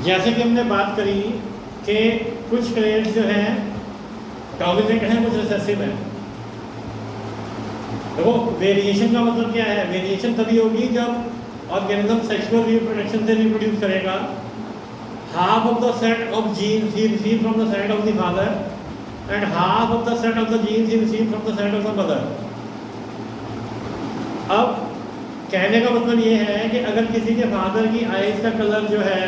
जैसे कि हमने बात करी कि कुछ क्लेम्स जो हैं डोमिनेंट हैं, कुछ रिसेसिव हैं। देखो वेरिएशन का मतलब क्या है? वेरिएशन तभी होगी जब ऑर्गेनिज्म सेक्सुअल रिप्रोडक्शन से रिप्रोड्यूस करेगा। Half of the set of genes he receive from the set of the father and half of the set of the genes he receive from the set of the mother. अब कहने का मतलब ये है कि अगर किसी के फादर की आईज का कलर जो है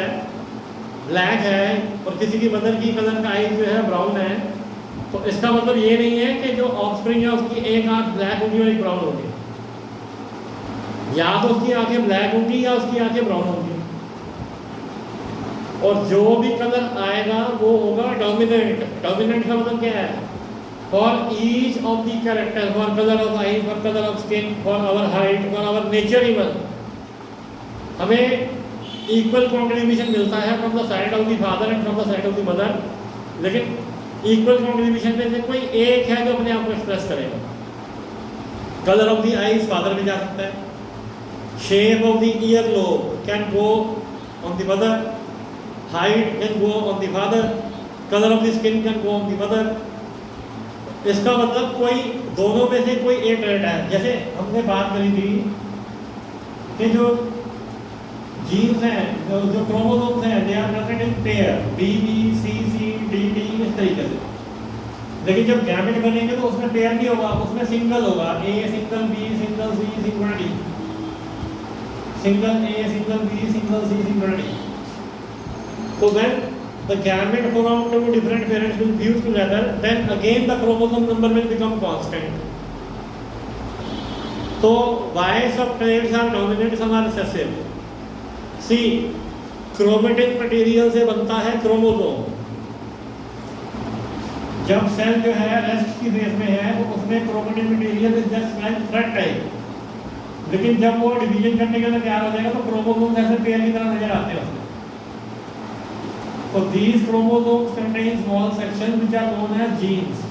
ब्लैक है और किसी की मदर की कलर का आईज जो है ब्राउन है, तो इसका मतलब ये नहीं है कि जो ऑफस्प्रिंग है उसकी एक आंख ब्लैक होगी और एक ब्राउन होगी। या तो उसकी आंखें ब्लैक होंगी या उसकी आंखें ब्राउन होंगी। और जो भी कलर आएगा वो होगा डोमिनेंट। डोमिनेंट का मतलब क्या है? For each of the character, for colour of eye, for colour of skin, for our height, for our nature even, हमें इक्वल कॉन्ट्रीब्यूशन मिलता है from the side of the father and from the side of the mother. लेकिन equal contribution में से कोई एक है जो अपने आप को एक्सप्रेस करेगा। Colour of the eyes father में जा सकता है, shape of the ear lobe can go on the mother, height can go on the father, colour of the skin can go on the mother. इसका मतलब कोई दोनों में से कोई एक ट्रेट है। जैसे हमने बात करी थी कि जो जीन्स हैं, जो क्रोमोसोम्स हैं, they are present in pair B B C C D D, इस तरीके से। लेकिन जब गैमेट बनेंगे तो उसमें पेयर नहीं होगा, उसमें सिंगल होगा, A single B single C single D, single A single B single C single D. तो when the gamete from two different parents will fuse together, then again the chromosome number will become constant. So why some traits are dominant, some are recessive? See, chromatin material से बनता है chromosome. जब cell जो है rest की phase में है तो उसमें chromatin material is just like thread type. लेकिन जब वो डिवीजन करने के लिए तैयार हो जाएगा तो क्रोमोसोम ऐसे पेयर की तरह नजर आते हैं उसमें। So these chromosomes contain small sections which are known as genes,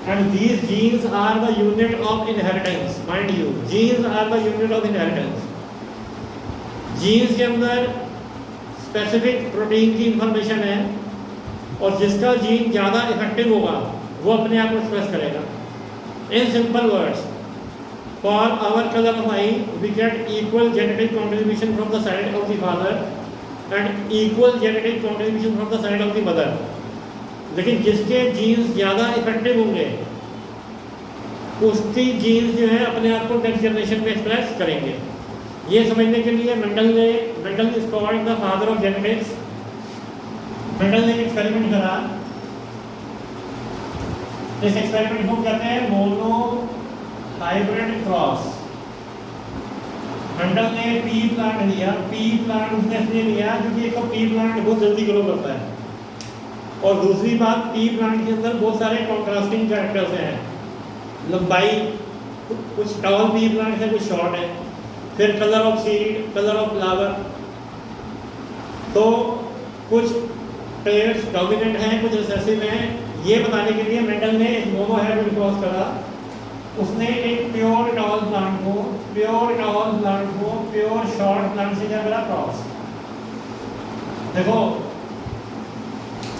and these genes are the unit of inheritance. Mind you, genes are the unit of inheritance. Genes के अंदर specific प्रोटीन की information है और जिसका gene ज़्यादा effective होगा वो अपने आप को एक्सप्रेस करेगा। In simple words, for our color of eye, we get equal genetic contribution from the side of the father and equal genetic contribution from the side of the mother. लेकिन जिसके jeans ज़्यादा effective होंगे उसकी jeans जो है अपने आप को नेक्स्ट जनरेशन में एक्सप्रेस करेंगे। ये समझने के लिए Mendel is called the father of genetics. Mendel ने एक एक्सपेरिमेंट करा। इस एक्सपेरिमेंट को कहते हैं मोनो हाइब्रिड क्रॉस। मेंडल ने पी प्लांट लिया। पी प्लांट उसने इसलिए लिया क्योंकि एक तो पी प्लांट बहुत जल्दी ग्रो करता है और दूसरी बात पी प्लांट के अंदर बहुत सारे कॉन्ट्रास्टिंग कैरेक्टर्स हैं। लंबाई, कुछ टॉल पी प्लांट है, कुछ शॉर्ट है। फिर colour of seed, colour of flower. तो कुछ ट्रेट्स डोमिनेंट हैं, कुछ रिसेसिव हैं। ये बताने के लिए मेंडल ने एक मोनो हाइब्रिड क्रॉस करा। उसने एक प्योर टॉल प्लांट को प्योर शॉर्ट प्लांट से क्या करा? क्रॉस। देखो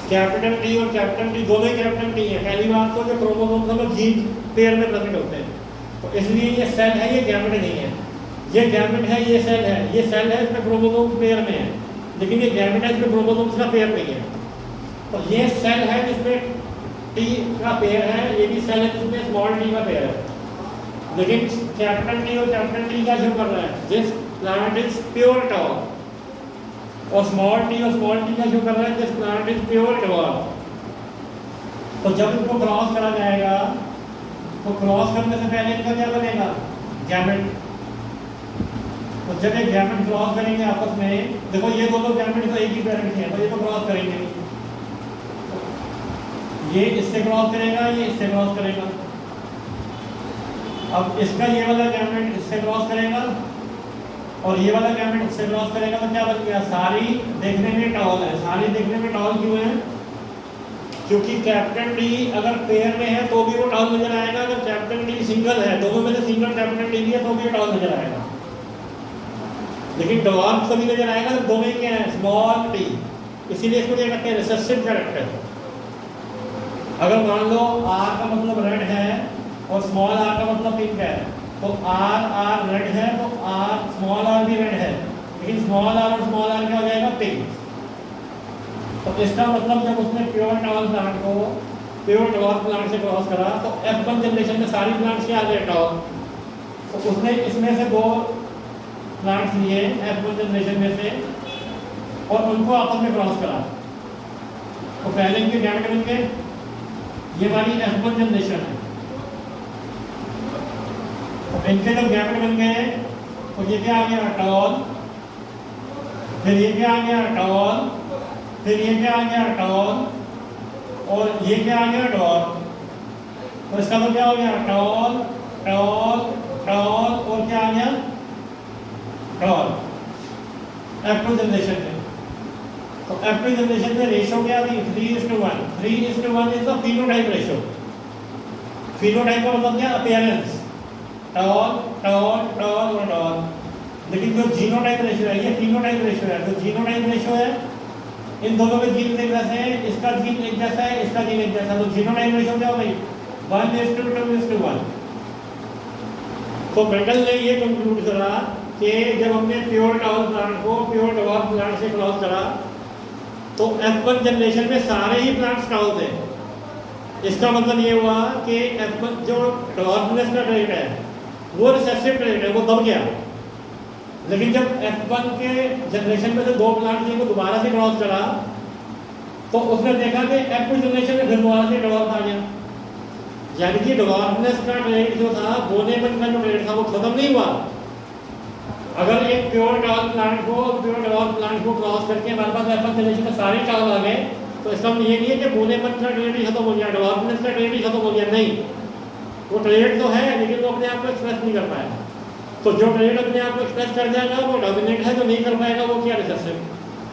कैपिटल टी और कैपिटल टी दोनों ही कैपिटल टी है। पहली बात तो जो क्रोमोसोम सब जीन पेयर में प्रेजेंट होते हैं, तो इसलिए ये सेल है, ये गैमेट नहीं है। ये गैमेट है, ये सेल है। ये सेल है, इसमें क्रोमोसोम पेयर में है, लेकिन ये गैमेट है, इसमें क्रोमोसोम्स का पेयर नहीं है। तो ये सेल है जिसमें टी का पेयर है, ये भी सेल है जिसमें स्मॉल टी का पेयर है। लेकिन कैपिटल टी और कैपिटल टी का जो कर रहा है, this plant is pure tall, और स्मॉल टी का जो कर रहा है, this plant is pure dwarf. तो जब इनको क्रॉस करा जाएगा तो क्रॉस करने से पहले इनका क्या बनेगा? गैमेट। तो जब ये गैमेट क्रॉस करेंगे आपस में, देखो ये दोनों गैमेट तो एक ही पेरेंट के हैं, तो ये तो क्रॉस करेंगे। ये इससे क्रॉस करेगा, ये इससे क्रॉस करेगा। अब इसका ये वाला गैमेट इससे क्रॉस करेगा और ये वाला गैमेट इससे क्रॉस करेगा, तो क्या बन गया? सारी देखने में टॉल है। सारी देखने में टॉल क्यों है? क्योंकि कैपिटल टी अगर पेयर में है तो भी वो टॉल नजर आएगा। अगर कैपिटल टी सिंगल है, दोनों में से सिंगल कैपिटल टी भी है तो भी टॉल नजर आएगा। लेकिन डॉर्फ कभी नजर आएगा तो दो में क्या है, स्मॉल टी, इसीलिए इसको क्या कहते हैं, रिसेसिव कैरेक्टर। अगर मान लो आर का मतलब रेड है और स्मॉल आर का मतलब पिंक है, तो आर रेड है तो आर स्मॉल आर भी रेड है, लेकिन स्मॉल आर और स्मॉल आर क्या हो जाएगा, पिंक। तो इसका मतलब जब उसने प्योर टॉल प्लांट को प्योर डॉर्फ प्लांट से क्रॉस करा तो F1 जनरेशन में सारी प्लांट्स क्या आ गए, टॉल। तो उसने इसमें से दो प्लांट्स लिए F1 जनरेशन में से और उनको आपस में क्रॉस करा। तो पहले इनके गैमेट बन गए, ये वाली F1 जनरेशन है। तो इनके जब गैमेट बन गए तो ये क्या आ गया, टॉल, फिर ये क्या आ गया, टॉल, फिर ये क्या आ गया, टॉल, और ये क्या आ गया, डॉर्फ। तो इसका तो क्या हो गया, टॉल टॉल टॉल और क्या आ गया, टॉल। F2 जनरेशन में तो F2 जनरेशन में रेशो क्या थी, 3:1। 3:1 is the phenotype ratio. Phenotype का मतलब क्या, अपीयरेंस, टॉल टॉल टॉल और टॉल। लेकिन जो जीनोटाइप रेशो है ये फिनोटाइप रेशो है। जो जीनोटाइप रेशो है इन दोनों के जीन एक जैसे हैं, इसका जीन एक जैसा है, इसका जीन एक जैसा है, तो जीनोटाइप रेशो क्या हो गई, 1:2:1। तो मेंडल ने ये कंक्लूड करा कि जब हमने प्योर टॉल प्लांट को प्योर डॉर्फ प्लांट से क्रॉस करा तो F1 जनरेशन में सारे ही प्लांट्स टॉल थे। इसका मतलब ये हुआ कि F1 जो डॉर्फनेस का ट्रेट है वो रिसेसिव ट्रेट है, वो दब गया। लेकिन जब F1 के जनरेशन में से दो प्लांट्स को दोबारा से क्रॉस करा तो उसने देखा कि F2 जनरेशन में फिर दोबारा से डॉर्फ आ गया। यानी कि डॉर्फनेस का ट्रेट जो था, बोनेपन का जो ट्रेट था वो खत्म नहीं हुआ। अगर एक प्योर टॉल प्लांट को प्योर डॉर्फ प्लांट को क्रॉस करके हमारे पास F1 जनरेशन में सारे टॉल आ गए तो इसका मतलब ये नहीं है कि बोनेपन का ट्रेट ही खत्म हो गया, डॉर्फनेस का ट्रेट ही खत्म हो गया, नहीं। वो ट्रेट तो है लेकिन वो अपने आप को एक्सप्रेस नहीं कर पाया। तो जो ट्रेड अपने आप को एक्सप्रेस कर जाएगा वो डोमिनेट है, जो नहीं कर पाएगा वो क्या, रिसेसिव।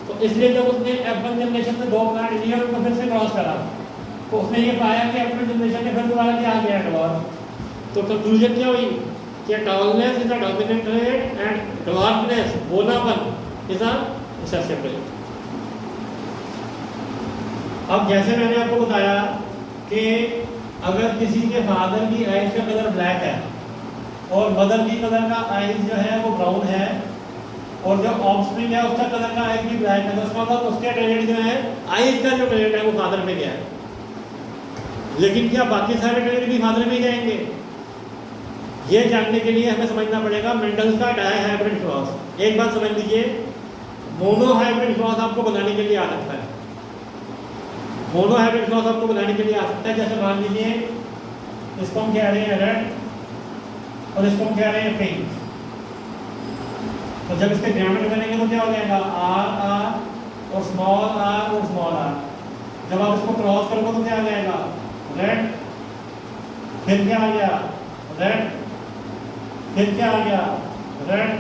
तो इसलिए जब उसने F1 जनरेशन में दो प्लांट लिए और उनको फिर से क्रॉस करा तो उसने ये पाया कि F2 जनरेशन में फिर दोबारा क्या आ गया, डॉर्फ। तो कंक्लूजन क्या हुई कि tallness is a dominant trait and dwarfness, बोनापन, इज अ रिसेसिव ट्रेड। अब जैसे मैंने आपको बताया कि अगर किसी के फादर की आइज का कलर ब्लैक है और मदर की कलर का आइज जो है वो ब्राउन है और जो ऑफस्प्रिंग है उसका कलर का आइज भी ब्लैक है, तो उसका मतलब उसके ट्रेड जो है आइज का जो ट्रेड है वो फादर में गया है। लेकिन क्या बाकी सारे ट्रेड भी फादर में जाएंगे? ये जानने के लिए हमें समझना पड़ेगा मेंडल्स का डाई हाइब्रिड क्रॉस। एक बात समझ लीजिए, मोनो हाइब्रिड क्रॉस आपको बनाने के लिए आ सकता है। मोनो हाइब्रिड क्रॉस आपको बनाने के लिए आ सकता है। जैसे मान लीजिए इसको हम कह रहे हैं रेड और इसको हम कह रहे हैं पिंक। तो जब इसके डायमीटर बनेंगे तो क्या हो जाएगा, आर आर और स्मॉल आर। जब आप इसको क्रॉस करोगे तो क्या आ जाएगा, रेड, फिर क्या आ गया, रेड, फिर क्या आ गया, रेड,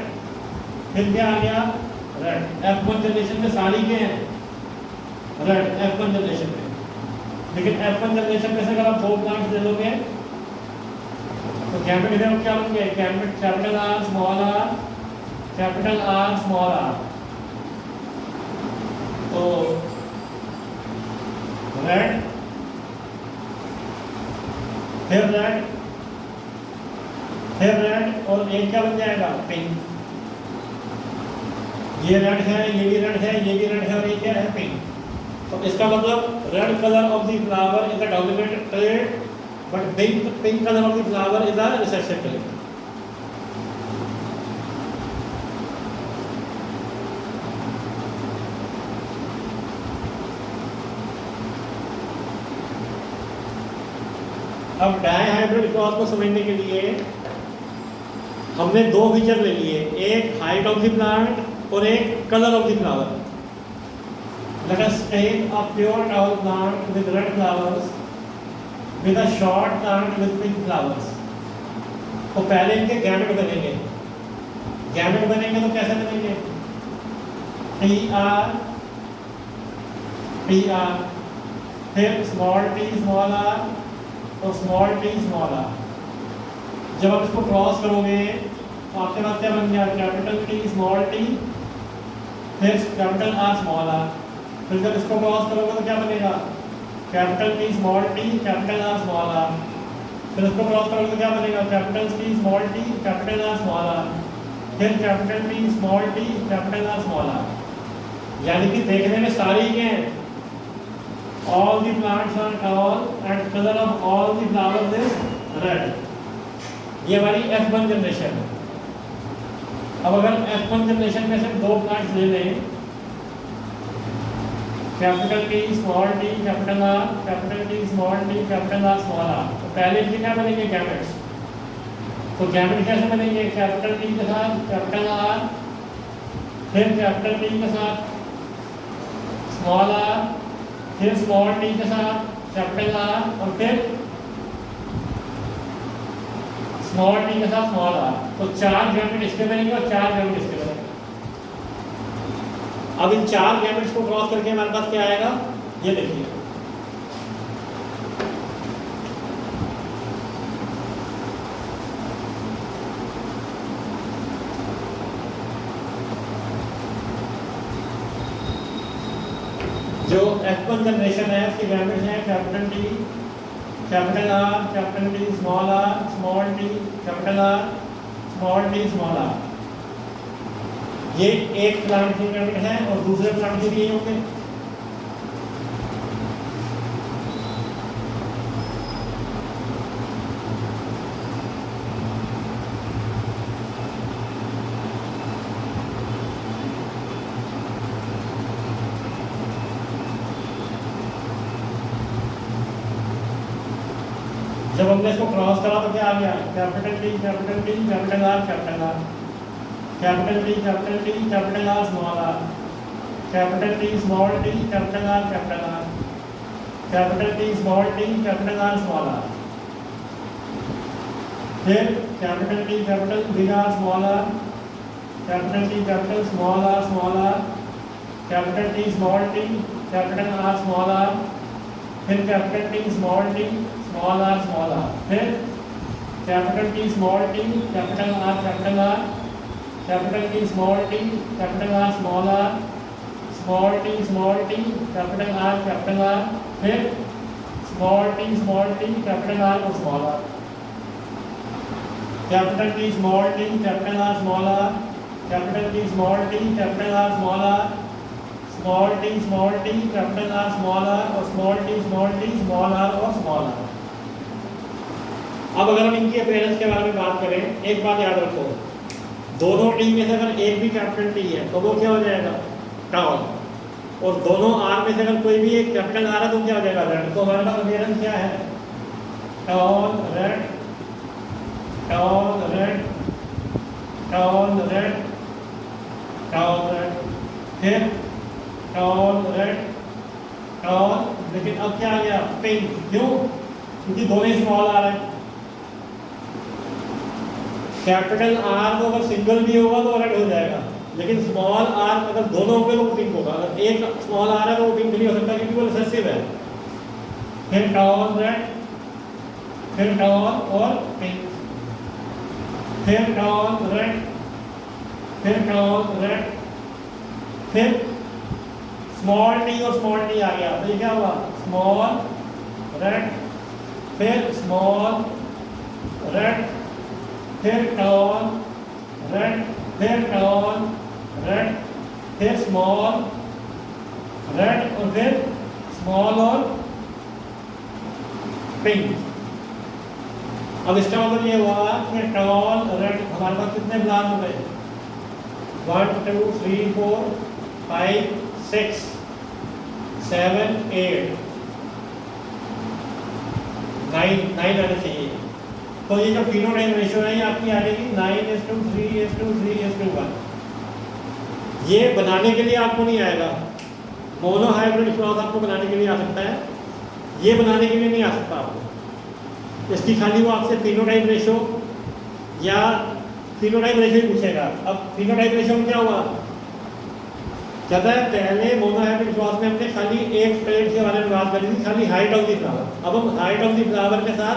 फिर क्या आ गया, रेड। F1 जनरेशन में सारी के हैं रेड, F1 जनरेशन में। लेकिन F1 जनरेशन में से अगर आप दो प्लांट्स ले लोगे तो गैमेट इधर क्या बन गए, gamete capital R small R, capital R small R. तो रेड, फिर रेड, फिर रेड और एक क्या बन जाएगा, पिंक। ये रेड है, ये भी रेड है, ये भी रेड है और ये क्या है, पिंक। तो इसका मतलब red colour of the flower is the dominant trade but pink colour of the flower is the recessive trait. अब डाई हाइब्रिड क्रॉस को समझने के लिए हमने दो फीचर ले लिए, एक हाइट ऑफ द प्लांट और एक colour of the flower. Let us take a pure tall plant with red flowers with a short plant with pink flowers। तो पहले इनके गैमेट बनेंगे। गैमेट बनेंगे तो कैसे बनेंगे, PR, PR, फिर स्मॉल t स्मॉल r और स्मॉल t स्मॉल r। जब आप इसको क्रॉस करोगे आपके पास क्या बन गया, कैपिटल टी स्मॉल टी फिर कैपिटल आर स्मॉल आर। फिर जब इसको क्रॉस करोगे तो क्या बनेगा, capital T small T capital R small R. फिर इसको क्रॉस करोगे तो क्या बनेगा, capital T small T capital R small R, फिर capital T small T capital R small R. यानी कि देखने में सारी क्या है, all the plants are tall and color of all the flowers is red। ये हमारी F1 जनरेशन है। अब अगर F1 जनरेशन में से दो प्लांट्स ले लें, capital T small T capital R, capital T small T capital R small R, तो पहले इनके क्या बनेंगे, गैमेट्स। तो गैमेट कैसे बनेंगे, कैपिटल टी के साथ कैपिटल आर, फिर कैपिटल टी के साथ स्मॉल आर, फिर स्मॉल टी के साथ कैपिटल आर, और फिर स्मॉल टी के साथ स्मॉल आर। तो 4 गैमेट इसके बनेंगे और 4 गैमेट इसके बनेंगे। अब इन 4 गैमेट्स को क्रॉस करके हमारे पास क्या आएगा, ये देखिए, जो F1 जनरेशन है उसके गैमेट्स हैं capital T capital R capital T small T capital R small T small R. ये एक प्लांट के गैमेट है और दूसरे प्लांट के भी यही होंगे। जब हमने इसको क्रॉस करा तो क्या आ गया, capital T capital R capital R, capital T capital R small R, capital T small T capital R capital R, capital T small T capital R small R, फिर capital T capital big R small R, capital T capital small R, capital T small T capital R small R, फिर capital T small T small R, फिर capital T small T capital R, capital T small T capital R small T small T capital R, फिर small T capital R और small R, capital T small T capital R small R, capital T small T capital R small R, small T capital R small R, और small T small R और small R. अब अगर हम इनकी appearance के बारे में बात करें, एक बात याद रखो, दोनों टी में से अगर एक भी कैपिटल टी है तो वो क्या हो जाएगा, टॉल, और दोनों आर में से अगर कोई भी एक कैपिटल आर है तो क्या हो जाएगा, रेड। तो हमारे पास अपीयरेंस क्या है, tall red tall red tall red tall red, फिर टॉल रेड टॉल, लेकिन अब क्या आ गया, पिंक। क्यों, क्योंकि दोनों ही स्मॉल आर है। कैपिटल आर को अगर सिंगल भी होगा तो रेड हो जाएगा, लेकिन स्मॉल आर अगर दोनों होंगे तो वो पिंक होगा। अगर एक स्मॉल आर है तो वो पिंक नहीं हो सकता क्योंकि वो रिसेसिव है। फिर टॉल रेड, फिर टॉल और पिंक, फिर टॉल रेड, फिर टॉल रेड, फिर स्मॉल टी और स्मॉल टी आ गया तो ये क्या हुआ, स्मॉल रेड, फिर स्मॉल रेड, फिर टॉल रेड, फिर टॉल रेड, फिर स्मॉल रेड, और फिर स्मॉल और पिंक। अब इसका मतलब ये हुआ कि टॉल रेड हमारे पास कितने फ्लावर हो गए, 1 2 3 4 5 6 7 8 9 आने चाहिए। तो ये जो फिनोटाइप रेशियो है ये आपकी आ जाएगी 9:3:3:1। ये बनाने के लिए आपको नहीं आएगा, मोनो हाइब्रिड फ्लावर्स आपको बनाने के लिए आ सकता है, ये बनाने के लिए नहीं आ सकता आपको। इसकी खाली वो आपसे फिनोटाइप रेशियो या फिनोटाइप रेशियो ही पूछेगा। अब फिनोटाइप रेशियो में क्या हुआ, कहता है पहले मोनो हाइब्रिड फ्लावर्स में हमने खाली एक ट्रेट के बारे में बात करी थी, खाली हाइट ऑफ द फ्लावर। अब हम हाइट ऑफ द फ्लावर के साथ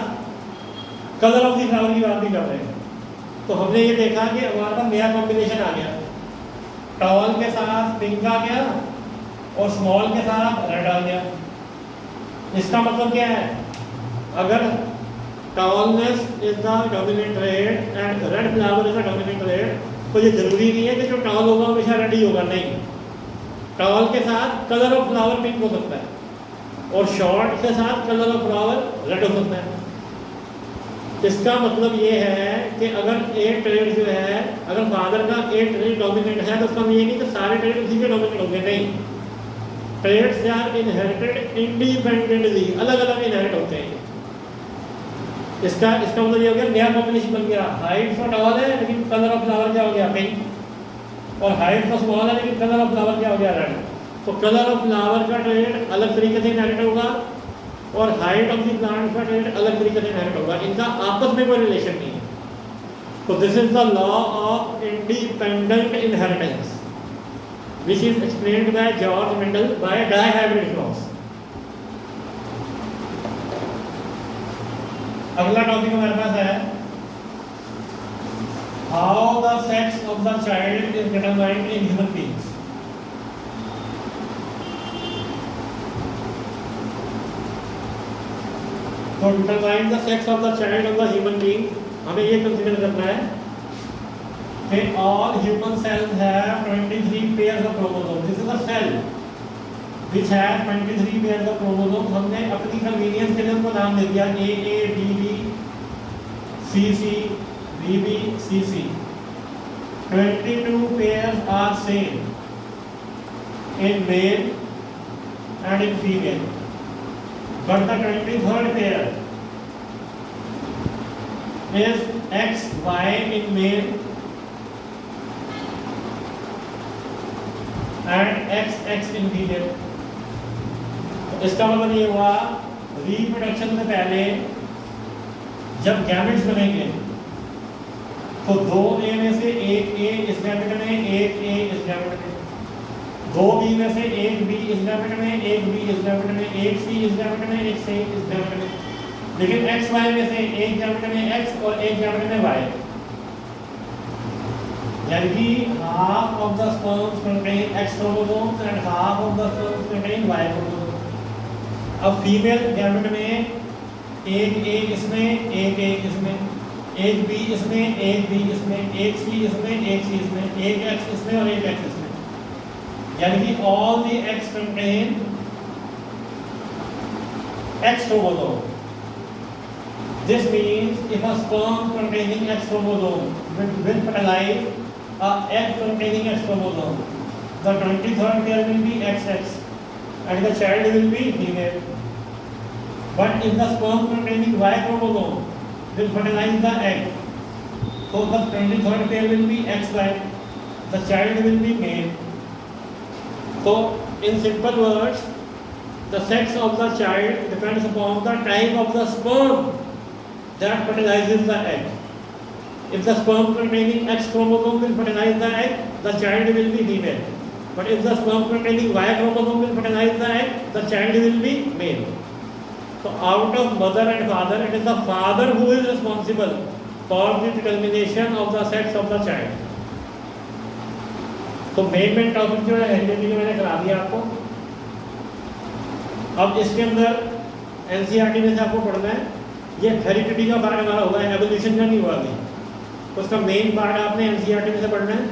कलर ऑफ द फ्लावर की बात नहीं कर रहे हैं। तो हमने ये देखा कि हमारा पास नया कॉम्बिनेशन आ गया, टॉल के साथ पिंक आ गया और स्मॉल के साथ रेड आ गया। इसका मतलब क्या है, अगर tallness is the dominant red and red flower is the dominant red, तो ये जरूरी नहीं है कि जो टॉल होगा हमेशा रेड ही होगा, नहीं। टॉल के साथ कलर ऑफ फ्लावर पिंक हो सकता है और शॉर्ट के साथ कलर ऑफ फ्लावर रेड हो सकता है। इसका मतलब ये है कि अगर एक ट्रेड जो है, अगर फादर का एक ट्रेड डोमिनेंट है तो उसका ये नहीं कि सारे ट्रेड उसी के डोमिनेंट होंगे, नहीं। ट्रेड्स आर इनहेरिटेड इंडिपेंडेंटली, अलग अलग इनहेरिट होते हैं। इसका मतलब ये हो गया नया कॉम्बिनेशन बन गया, हाइट फॉर टॉल है लेकिन कलर ऑफ फ्लावर क्या हो गया, पिंक, और हाइट फॉर स्मॉल है लेकिन कलर ऑफ फ्लावर क्या हो गया, रेड। तो कलर ऑफ फ्लावर का ट्रेड अलग तरीके से इनहेरिट होगा और हाइट ऑफ द प्लांट का ट्रेड अलग तरीके से इनहेरिट होगा, इनका आपस में कोई रिलेशन नहीं है। तो this is the law of independent inheritance which is explained by George Mendel by dihybrid clause. अगला टॉपिक हमारे पास है how the sex of the child is determined in human beings. तो determine the sex of the child of the human being, हमें ये consider करना है कि all human cells have 23 pairs of chromosomes. This is a cell which has 23 pairs of chromosomes. हमने अपनी convenience के लिए उनको नाम दे दिया AA, BB, CC, BB, CC. 22 pairs are same in male and in female, but the 23rd pair is XY in male and XX in female. इसका मतलब ये हुआ रिप्रोडक्शन से पहले जब गैमेट्स बनेंगे तो 2A में से एक A इस गैमेट में, एक A इस गैमेट में, 2B में से एक B इस गैमेट में, एक B इस गैमेट में, एक C इस गैमेट में, एक C इस गैमेट में। लेकिन XY में से एक गैमेट में X और एक गैमेट में Y, यानी कि half of the sperms contain X chromosomes and half of the sperms contain Y chromosomes. अब फीमेल गैमेट में एक A इसमें, एक A इसमें, एक B इसमें, एक B इसमें, एक C इसमें, एक C इसमें, एक X इसमें और एक X इसमें, यानी कि all the X contain X chromosome. This means if a sperm containing X chromosome will fertilize a egg containing X chromosome, the 23rd pair will be XX and the child will be female. But if the sperm containing Y chromosome will fertilize the egg, so the 23rd pair will be XY, the child will be male. So in simple words, the sex of the child depends upon the type of the sperm that fertilizes the egg. If the sperm containing X chromosome will fertilize the egg, the child will be female. But if the sperm containing Y chromosome will fertilize the egg, the child will be male. So out of mother and father, it is the father who is responsible for the determination of the sex of the child. तो main topic जो है heredity के मैंने करा दिया आपको। अब इसके अंदर एनसीईआरटी में से आपको पढ़ना है, ये हेरिडिटी का पार्ट हमारा होगा, एवोल्यूशन का नहीं हुआ अभी। तो उसका मेन पार्ट आपने एनसीईआरटी में से पढ़ना है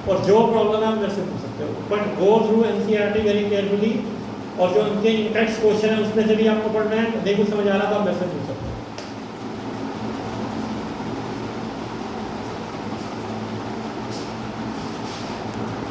और जो प्रॉब्लम है आप मेरे से पूछ सकते हो, but go through NCERT very carefully, और जो उनके टेक्स्ट क्वेश्चन है उसमें से भी आपको पढ़ना है, नहीं कुछ समझ आ रहा तो आप मेरे से पूछ सकते हो।